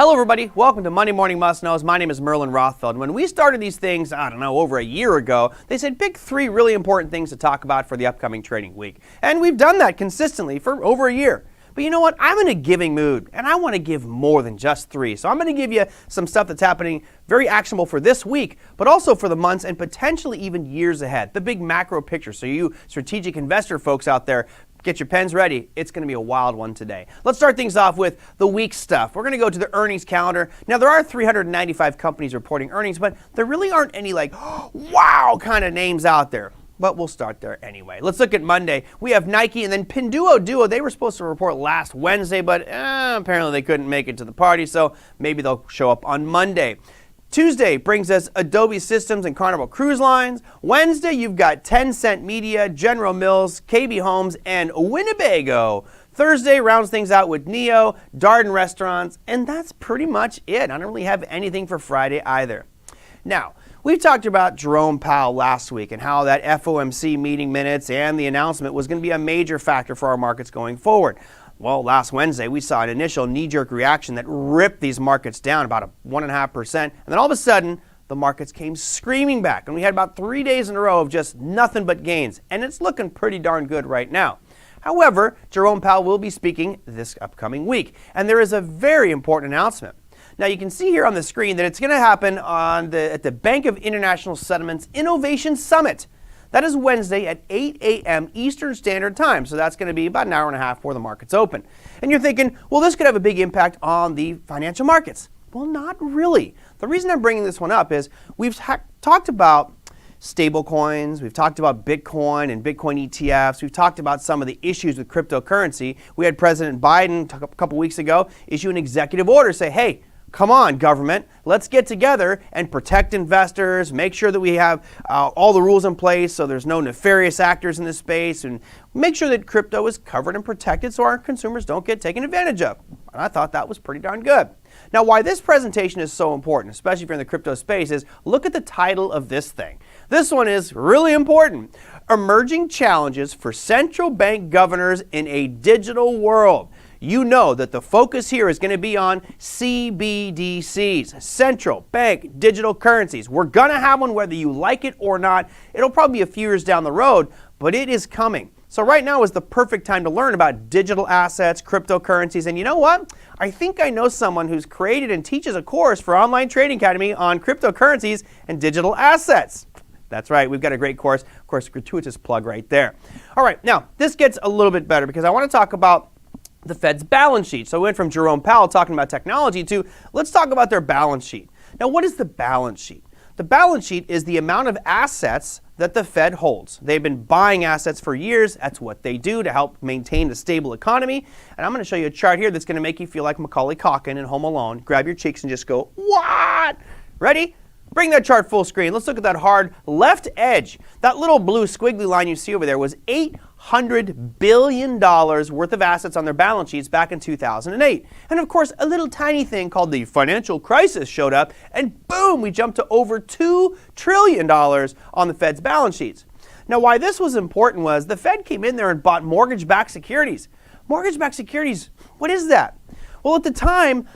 Hello everybody, welcome to Monday Morning Must Knows. My name is Merlin Rothfeld. When we started these things, over a year ago, they said pick 3 really important things to talk about for the upcoming trading week. And we've done that consistently for over a year. But you know what? I'm in a giving mood, and I want to give more than just 3. So I'm going to give you some stuff that's happening very actionable for this week, but also for the months and potentially even years ahead. The big macro picture. So you strategic investor folks out there, get your pens ready. It's going to be a wild one today. Let's start things off with the week stuff. We're going to go to the earnings calendar. Now, there are 395 companies reporting earnings, but there really aren't any wow kind of names out there. But we'll start there anyway. Let's look at Monday. We have Nike and then Pinduoduo. They were supposed to report last Wednesday, but apparently they couldn't make it to the party, so maybe they'll show up on Monday. Tuesday brings us Adobe Systems and Carnival Cruise Lines. Wednesday, you've got Tencent Media, General Mills, KB Homes, and Winnebago. Thursday rounds things out with NEO, Darden Restaurants, and that's pretty much it. I don't really have anything for Friday either. Now, we talked about Jerome Powell last week and how that FOMC meeting minutes and the announcement was going to be a major factor for our markets going forward. Well, last Wednesday, we saw an initial knee-jerk reaction that ripped these markets down about 1.5%. And then all of a sudden, the markets came screaming back. And we had about 3 days in a row of just nothing but gains. And it's looking pretty darn good right now. However, Jerome Powell will be speaking this upcoming week. And there is a very important announcement. Now, you can see here on the screen that it's going to happen at the Bank of International Settlements Innovation Summit. That is Wednesday at 8 a.m. Eastern Standard Time, so that's going to be about an hour and a half before the market's open. And you're thinking, well, this could have a big impact on the financial markets. Well, not really. The reason I'm bringing this one up is we've talked about stable coins, we've talked about Bitcoin and Bitcoin ETFs, we've talked about some of the issues with cryptocurrency. We had President Biden a couple weeks ago issue an executive order, say, hey, come on, government, let's get together and protect investors, make sure that we have all the rules in place so there's no nefarious actors in this space, and make sure that crypto is covered and protected so our consumers don't get taken advantage of. And I thought that was pretty darn good. Now, why this presentation is so important, especially if you're in the crypto space, is look at the title of this thing. This one is really important. Emerging Challenges for Central Bank Governors in a Digital World. You know that the focus here is going to be on CBDCs, central bank digital currencies. We're going to have one whether you like it or not. It'll probably be a few years down the road, but it is coming. So right now is the perfect time to learn about digital assets, cryptocurrencies, and you know what? I think I know someone who's created and teaches a course for Online Trading Academy on cryptocurrencies and digital assets. That's right, we've got a great course. Of course, gratuitous plug right there. All right, now this gets a little bit better because I want to talk about the Fed's balance sheet. So we went from Jerome Powell talking about technology to let's talk about their balance sheet. Now, what is the balance sheet? The balance sheet is the amount of assets that the Fed holds. They've been buying assets for years. That's what they do to help maintain a stable economy. And I'm going to show you a chart here that's going to make you feel like Macaulay Culkin in Home Alone. Grab your cheeks and just go, what? Ready? Bring that chart full screen. Let's look at that hard left edge. That little blue squiggly line you see over there was $800 billion worth of assets on their balance sheets back in 2008. And of course, a little tiny thing called the financial crisis showed up, and boom, we jumped to over $2 trillion on the Fed's balance sheets. Now, why this was important was the Fed came in there and bought mortgage-backed securities. Mortgage-backed securities, what is that? Well, at the time,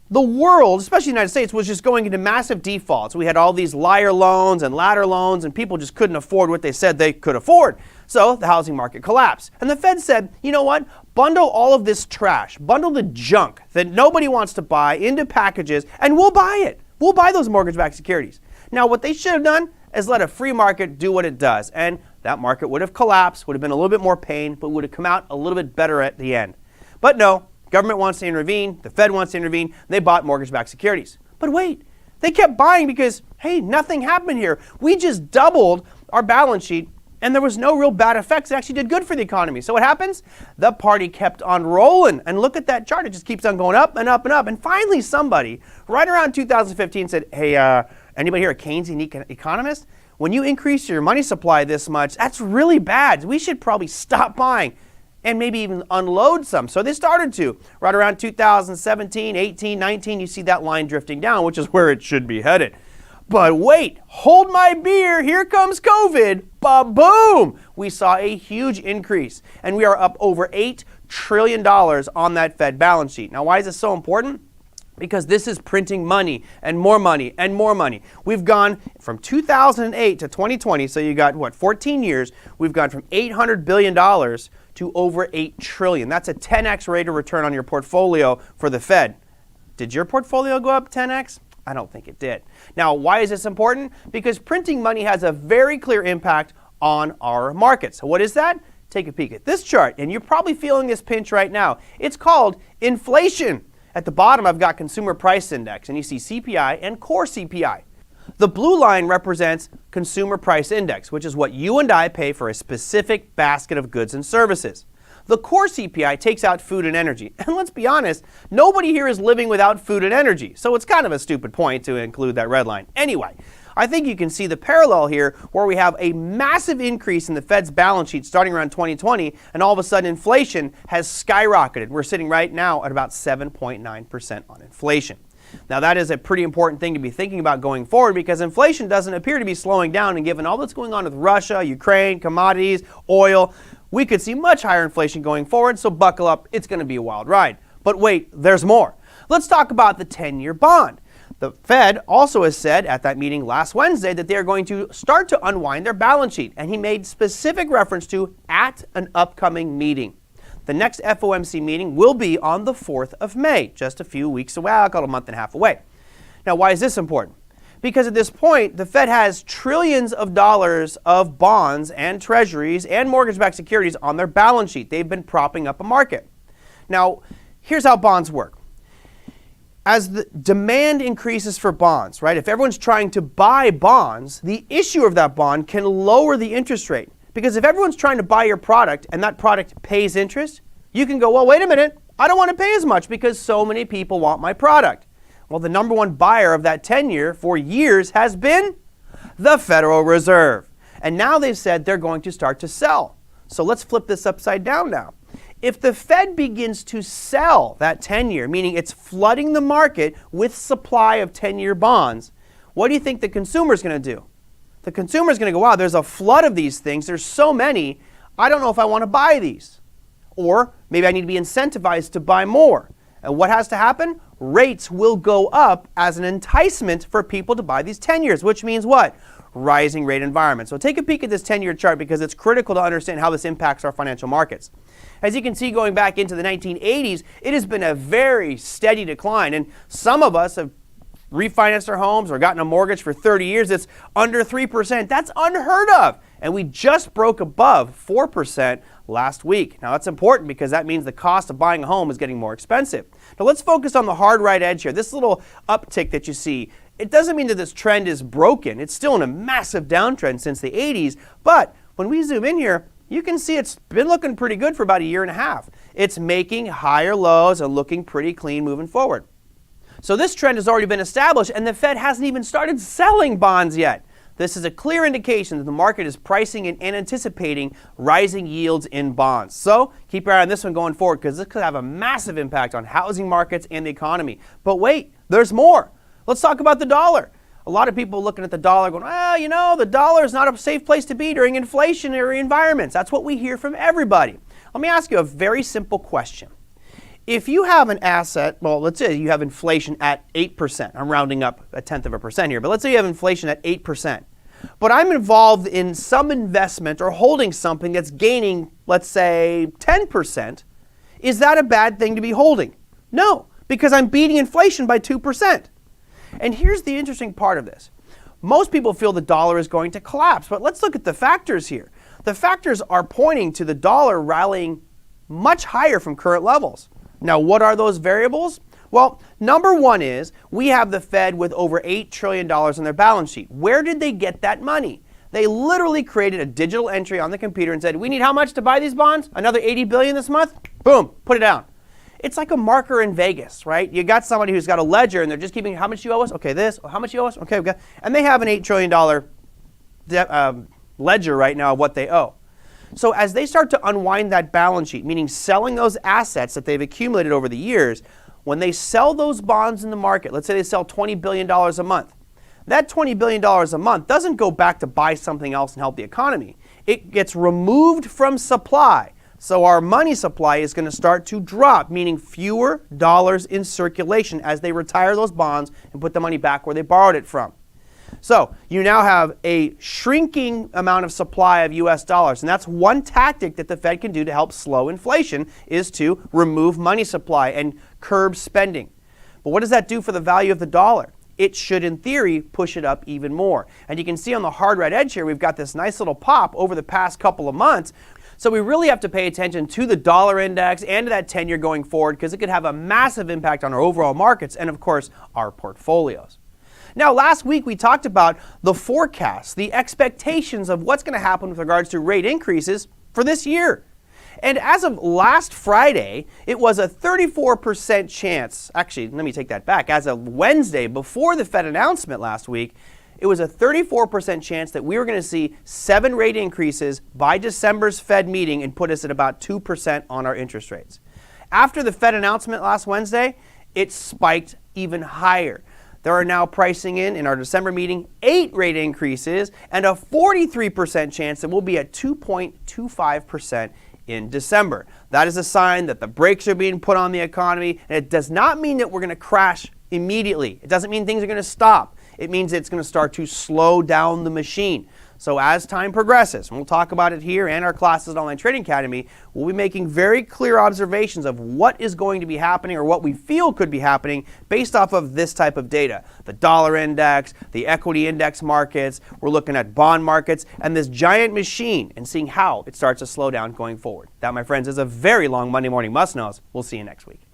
the world, especially the United States, was just going into massive defaults. We had all these liar loans and ladder loans, and people just couldn't afford what they said they could afford. So the housing market collapsed. And the Fed said, you know what? Bundle all of this trash, bundle the junk that nobody wants to buy into packages, and we'll buy it. We'll buy those mortgage-backed securities. Now, what they should have done is let a free market do what it does. And that market would have collapsed, would have been a little bit more pain, but would have come out a little bit better at the end. But no. Government wants to intervene, the Fed wants to intervene, they bought mortgage-backed securities. But wait, they kept buying because, hey, nothing happened here. We just doubled our balance sheet and there was no real bad effects. It actually did good for the economy. So what happens? The party kept on rolling. And look at that chart. It just keeps on going up and up and up. And finally somebody, right around 2015, said, hey, anybody here a Keynesian economist? When you increase your money supply this much, that's really bad. We should probably stop buying and maybe even unload some. So they started to. Right around 2017, 18, 19, you see that line drifting down, which is where it should be headed. But wait, hold my beer, here comes COVID, ba-boom! We saw a huge increase, and we are up over $8 trillion on that Fed balance sheet. Now, why is this so important? because this is printing money and more money and more money. We've gone from 2008 to 2020, so you got, what, 14 years, we've gone from $800 billion to over $8 trillion. That's a 10x rate of return on your portfolio for the Fed. Did your portfolio go up 10x? I don't think it did. Now, why is this important? Because printing money has a very clear impact on our markets. So what is that? Take a peek at this chart, and you're probably feeling this pinch right now. It's called inflation. At the bottom, I've got Consumer Price Index, and you see CPI and core CPI. The blue line represents Consumer Price Index, which is what you and I pay for a specific basket of goods and services. The core CPI takes out food and energy. And let's be honest, nobody here is living without food and energy, so it's kind of a stupid point to include that red line. Anyway, I think you can see the parallel here where we have a massive increase in the Fed's balance sheet starting around 2020, and all of a sudden inflation has skyrocketed. We're sitting right now at about 7.9% on inflation. Now that is a pretty important thing to be thinking about going forward, because inflation doesn't appear to be slowing down, and given all that's going on with Russia, Ukraine, commodities, oil, we could see much higher inflation going forward, so buckle up, it's going to be a wild ride. But wait, there's more. Let's talk about the 10-year bond. The Fed also has said at that meeting last Wednesday that they are going to start to unwind their balance sheet, and he made specific reference to at an upcoming meeting. The next FOMC meeting will be on the 4th of May, just a few weeks away, I'll call it a month and a half away. Now, why is this important? Because at this point, the Fed has trillions of dollars of bonds and treasuries and mortgage-backed securities on their balance sheet. They've been propping up a market. Now, here's how bonds work. As the demand increases for bonds, right, if everyone's trying to buy bonds, the issuer of that bond can lower the interest rate. Because if everyone's trying to buy your product and that product pays interest, you can go, well, wait a minute, I don't want to pay as much because so many people want my product. Well, the number one buyer of that 10-year for years has been the Federal Reserve. And now they've said they're going to start to sell. So let's flip this upside down now. If the Fed begins to sell that 10-year, meaning it's flooding the market with supply of 10-year bonds, what do you think the consumer is going to do? The consumer is going to go, wow, there's a flood of these things. There's so many. I don't know if I want to buy these. Or maybe I need to be incentivized to buy more. And what has to happen? Rates will go up as an enticement for people to buy these 10 years, which means what? Rising rate environment. So take a peek at this 10-year chart because it's critical to understand how this impacts our financial markets. As you can see, going back into the 1980s, it has been a very steady decline. And some of us have refinanced our homes or gotten a mortgage for 30 years. It's under 3%. That's unheard of. And we just broke above 4% last week. Now that's important because that means the cost of buying a home is getting more expensive. Now let's focus on the hard right edge here. This little uptick that you see, it doesn't mean that this trend is broken. It's still in a massive downtrend since the 80s. But when we zoom in here, you can see it's been looking pretty good for about a year and a half. It's making higher lows and looking pretty clean moving forward. So this trend has already been established, and the Fed hasn't even started selling bonds yet. This is a clear indication that the market is pricing and anticipating rising yields in bonds. So keep your eye on this one going forward because this could have a massive impact on housing markets and the economy. But wait, there's more. Let's talk about the dollar. A lot of people looking at the dollar going, well, you know, the dollar is not a safe place to be during inflationary environments. That's what we hear from everybody. Let me ask you a very simple question. If you have an asset, well, let's say you have inflation at 8%. I'm rounding up 0.1% here, but let's say you have inflation at 8%. But I'm involved in some investment or holding something that's gaining, let's say, 10%. Is that a bad thing to be holding? No, because I'm beating inflation by 2%. And here's the interesting part of this. Most people feel the dollar is going to collapse, but let's look at the factors here. The factors are pointing to the dollar rallying much higher from current levels. Now, what are those variables? Well, number one is we have the Fed with over $8 trillion on their balance sheet. Where did they get that money? They literally created a digital entry on the computer and said, we need how much to buy these bonds? Another $80 billion this month? Boom, put it down. It's like a marker in Vegas, right? You got somebody who's got a ledger and they're just keeping, how much you owe us? Okay, this. How much you owe us? Okay, okay. And they have an $8 trillion ledger right now of what they owe. So as they start to unwind that balance sheet, meaning selling those assets that they've accumulated over the years, when they sell those bonds in the market, let's say they sell $20 billion a month, that $20 billion a month doesn't go back to buy something else and help the economy. It gets removed from supply, So our money supply is going to start to drop, meaning fewer dollars in circulation as they retire those bonds and put the money back where they borrowed it from. So you now have a shrinking amount of supply of US dollars, and that's one tactic that the Fed can do to help slow inflation, is to remove money supply and curb spending. But what does that do for the value of the dollar? It should, in theory, push it up even more. And you can see on the hard red edge here, we've got this nice little pop over the past couple of months. So we really have to pay attention to the dollar index and to that 10-year going forward, because it could have a massive impact on our overall markets and, of course, our portfolios. Now, last week we talked about the forecasts, the expectations of what's going to happen with regards to rate increases for this year. And as of last Friday, it was a 34% chance, actually, let me take that back, as of Wednesday, before the Fed announcement last week, it was a 34% chance that we were going to see 7 rate increases by December's Fed meeting and put us at about 2% on our interest rates. After the Fed announcement last Wednesday, it spiked even higher. There are now pricing in our December meeting 8 rate increases and a 43% chance that we'll be at 2.25% in December. That is a sign that the brakes are being put on the economy, and it does not mean that we're going to crash immediately. It doesn't mean things are going to stop. It means it's going to start to slow down the machine. So as time progresses, and we'll talk about it here and our classes at Online Trading Academy, we'll be making very clear observations of what is going to be happening or what we feel could be happening based off of this type of data. The dollar index, the equity index markets, we're looking at bond markets, and this giant machine and seeing how it starts to slow down going forward. That, my friends, is a very long Monday Morning Must-Knows. We'll see you next week.